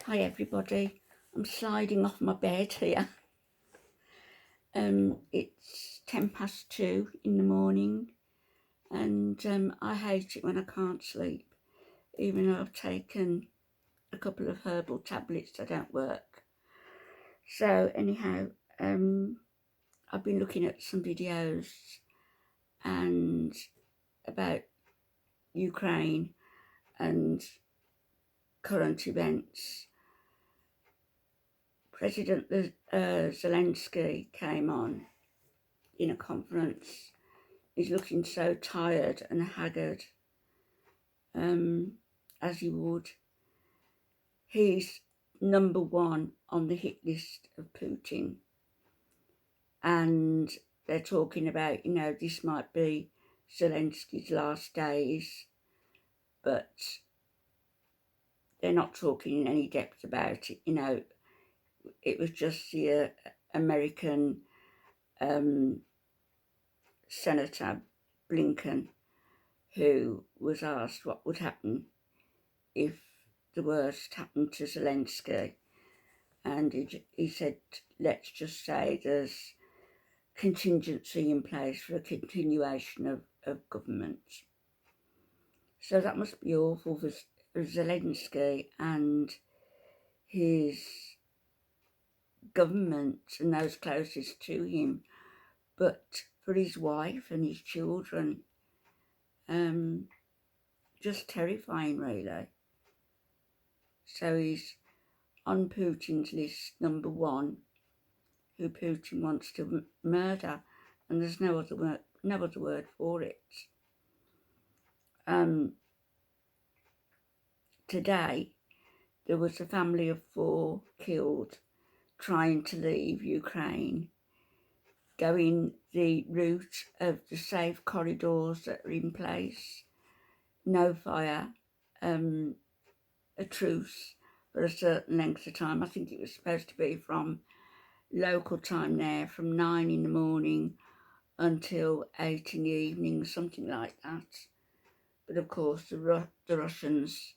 Hi everybody, I'm sliding off my bed here. It's 2:10 in the morning and I hate it when I can't sleep, even though I've taken a couple of herbal tablets that don't work. So anyhow, I've been looking at some videos and about Ukraine and current events. President Zelenskyy came on in a conference. He's looking so tired and haggard, as he would. He's number one on the hit list of Putin. And they're talking about, this might be Zelenskyy's last days, but they're not talking in any depth about it. It was just the American Senator Blinken who was asked what would happen if the worst happened to Zelenskyy, and he said, let's just say there's contingency in place for a continuation of government. So that must be awful for Zelenskyy and his government and those closest to him, but for his wife and his children, just terrifying really. So he's on Putin's list, number one, who Putin wants to murder, and there's no other word for it. Today, there was a family of 4 killed trying to leave Ukraine, going the route of the safe corridors that are in place, no fire, a truce for a certain length of time. I think it was supposed to be from local time there, from 9 in the morning until 8 in the evening, something like that. But of course the Russians,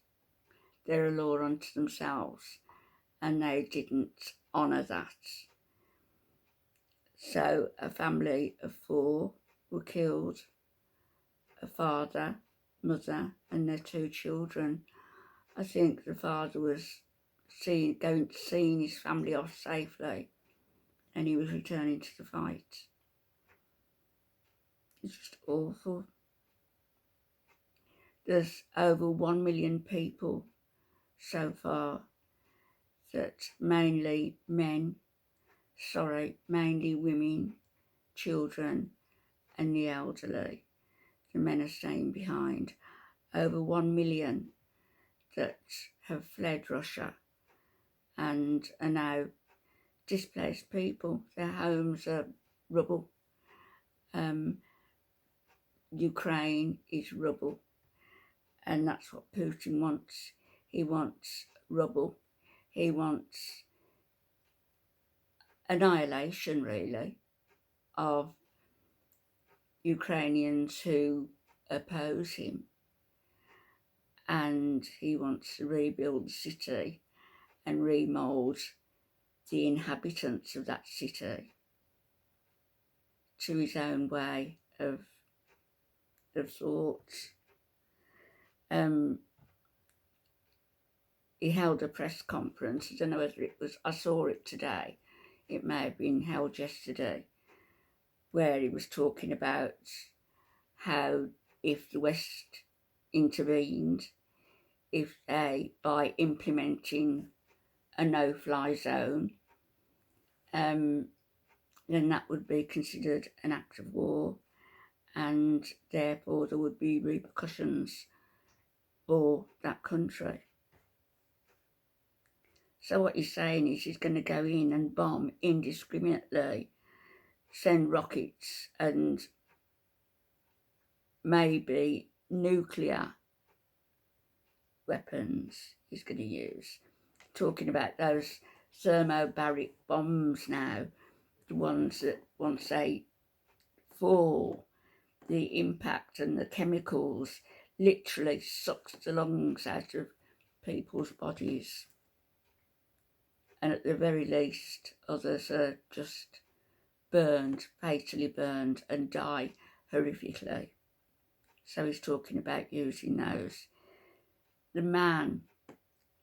they're a law unto themselves, and they didn't honour that. So a family of 4 were killed, a father, mother and their 2 children. I think the father was going to see his family off safely, and he was returning to the fight. It's just awful. There's over 1 million people so far, that mainly women, children and the elderly. The men are staying behind. Over 1 million that have fled Russia and are now displaced people. Their homes are rubble. Ukraine is rubble, and that's what Putin wants. He wants rubble. He wants annihilation, really, of Ukrainians who oppose him. And he wants to rebuild the city and remould the inhabitants of that city to his own way of thought. He held a press conference. I don't know whether it was, I saw it today, it may have been held yesterday, where he was talking about how if the West intervened, if they, by implementing a no-fly zone, then that would be considered an act of war, and therefore there would be repercussions for that country. So what he's saying is he's going to go in and bomb indiscriminately, send rockets and maybe nuclear weapons he's going to use. Talking about those thermobaric bombs now, the ones that once they fall, the impact and the chemicals literally sucks the lungs out of people's bodies. and at the very least others are just burned, fatally burned, and die horrifically. So he's talking about using those. The man,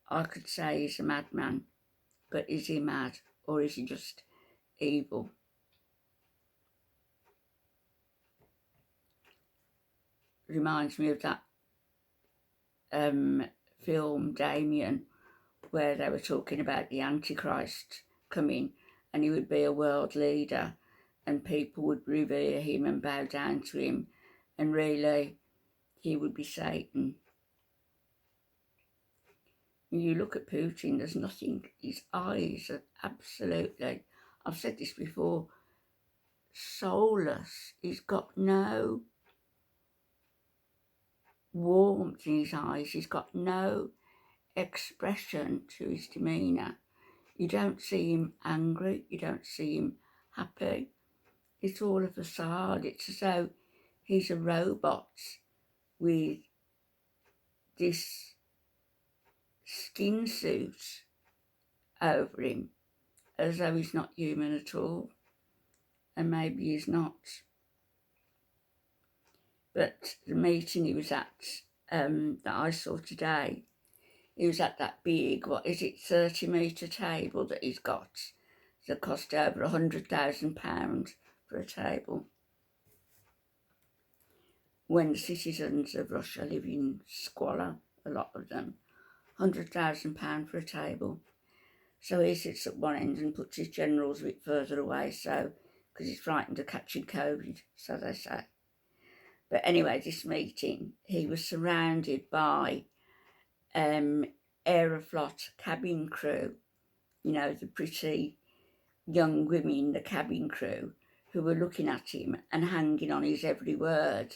I could say, is a madman, but is he mad or is he just evil? Reminds me of that film Damien, where they were talking about the Antichrist coming, and he would be a world leader and people would revere him and bow down to him, and really he would be Satan. When you look at Putin, there's nothing. His eyes are absolutely, I've said this before, soulless. He's got no warmth in his eyes. He's got no expression to his demeanour. You don't see him angry. You don't see him happy. It's all a facade. It's as though he's a robot with this skin suit over him, as though he's not human at all. And maybe he's not. But the meeting he was at, that I saw today, he was at that big, 30-metre table that he's got that cost over £100,000 for a table. When the citizens of Russia live in squalor, a lot of them, £100,000 for a table. So he sits at one end and puts his generals a bit further away, so because he's frightened of catching COVID, so they say. But anyway, this meeting, he was surrounded by Aeroflot cabin crew, you know, the pretty young women, the cabin crew, who were looking at him and hanging on his every word,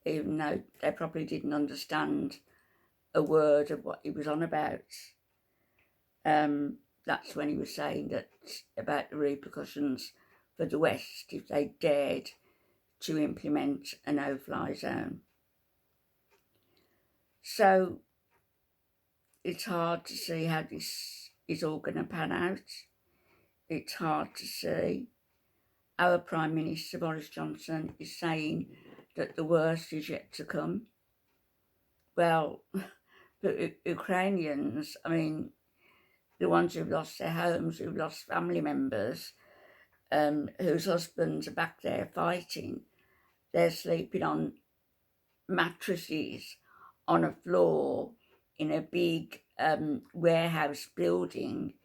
even though they probably didn't understand a word of what he was on about. That's when he was saying that about the repercussions for the West if they dared to implement a no-fly zone. So it's hard to see how this is all going to pan out. It's hard to see. Our Prime Minister, Boris Johnson, is saying that the worst is yet to come. Well, the Ukrainians, I mean, the ones who've lost their homes, who've lost family members, whose husbands are back there fighting, they're sleeping on mattresses on a floor in a big warehouse building.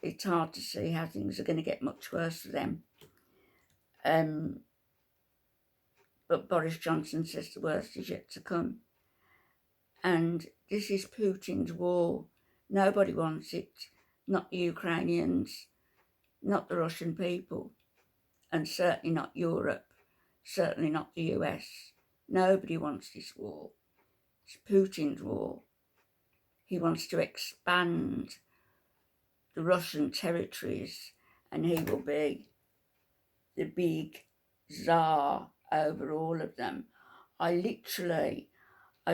It's hard to see how things are going to get much worse for them. But Boris Johnson says the worst is yet to come. And this is Putin's war. Nobody wants it. Not the Ukrainians, not the Russian people, and certainly not Europe, certainly not the US. Nobody wants this war. It's Putin's war. He wants to expand the Russian territories, and he will be the big czar over all of them. I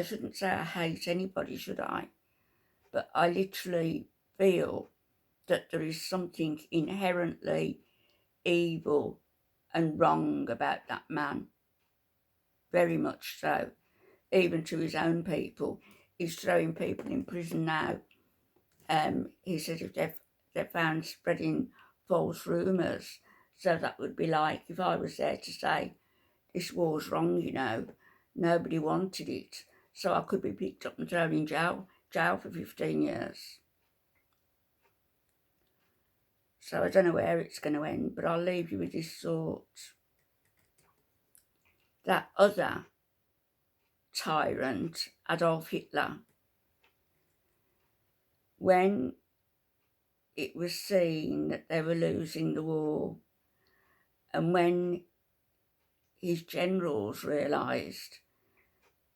shouldn't say I hate anybody, should I? But I literally feel that there is something inherently evil and wrong about that man. Very much so. Even to his own people. He's throwing people in prison now. He said if they're found spreading false rumours, so that would be like if I was there to say, this war's wrong, you know, nobody wanted it, so I could be picked up and thrown in jail for 15 years. So I don't know where it's going to end, but I'll leave you with this thought. That other tyrant, Adolf Hitler, when it was seen that they were losing the war, and when his generals realised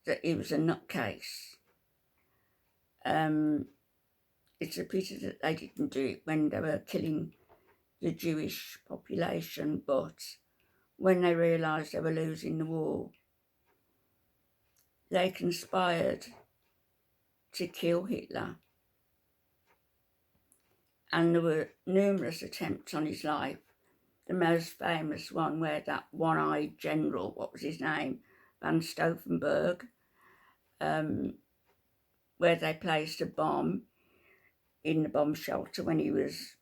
that he was a nutcase, it's a pity that they didn't do it when they were killing the Jewish population, but when they realised they were losing the war, they conspired to kill Hitler. And there were numerous attempts on his life. The most famous one where that one-eyed general, what was his name, Van Stauffenberg, where they placed a bomb in the bomb shelter when he was,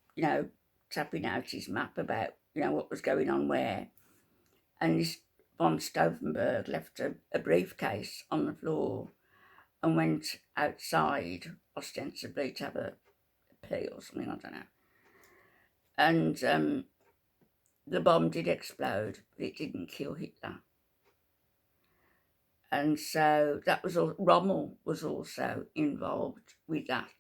tapping out his map about, what was going on where. And this von Stauffenberg left a briefcase on the floor and went outside, ostensibly to have a pee or something, I don't know. And the bomb did explode, but it didn't kill Hitler. And so that was all. Rommel was also involved with that.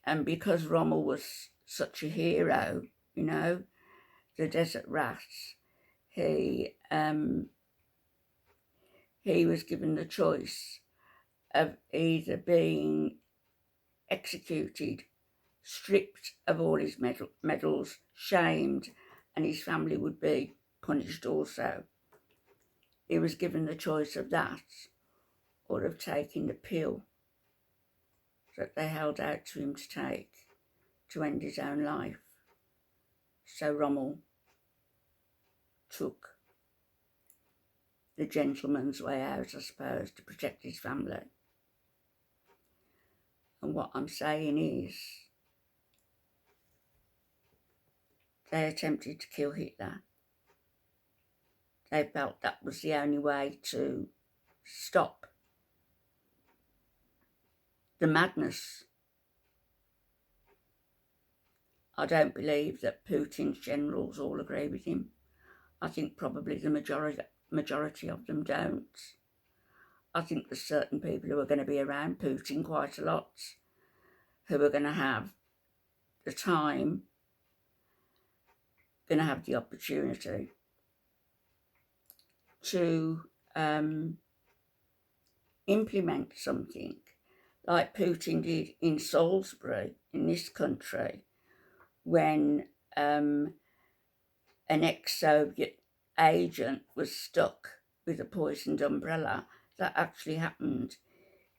And because Rommel was such a hero, the Desert Rats, he was given the choice of either being executed, stripped of all his medals, shamed, and his family would be punished also. He was given the choice of that or of taking the pill that they held out to him to take to end his own life. So Rommel took the gentleman's way out, I suppose, to protect his family. And what I'm saying is, they attempted to kill Hitler. They felt that was the only way to stop the madness. I don't believe that Putin's generals all agree with him. I think probably the majority of them don't. I think there's certain people who are going to be around Putin quite a lot, who are going to have the time, going to have the opportunity to implement something like Putin did in Salisbury, in this country, when an ex-Soviet agent was stuck with a poisoned umbrella. That actually happened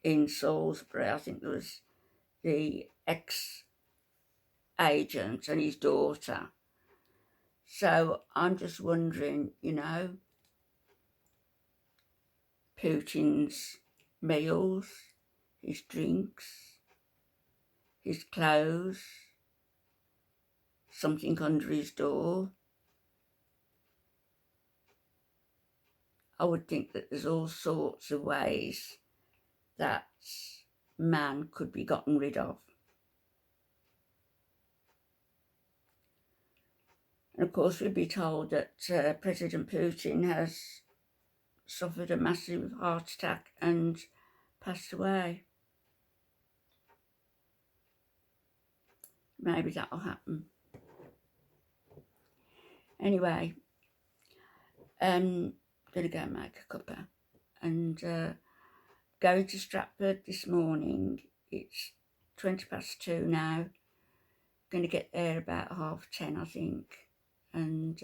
in Salisbury. I think there was the ex-agent and his daughter. So I'm just wondering, Putin's meals, his drinks, his clothes, something under his door. I would think that there's all sorts of ways that man could be gotten rid of. And of course, we'd be told that President Putin has suffered a massive heart attack and passed away. Maybe that'll happen. Anyway, going to go and make a cuppa. And going to Stratford this morning. It's 2:20 now. Going to get there about 10:30, I think. And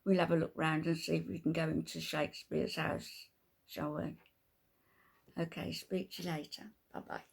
we'll have a look round and see if we can go into Shakespeare's house, shall we? Okay, speak to you later. Bye-bye.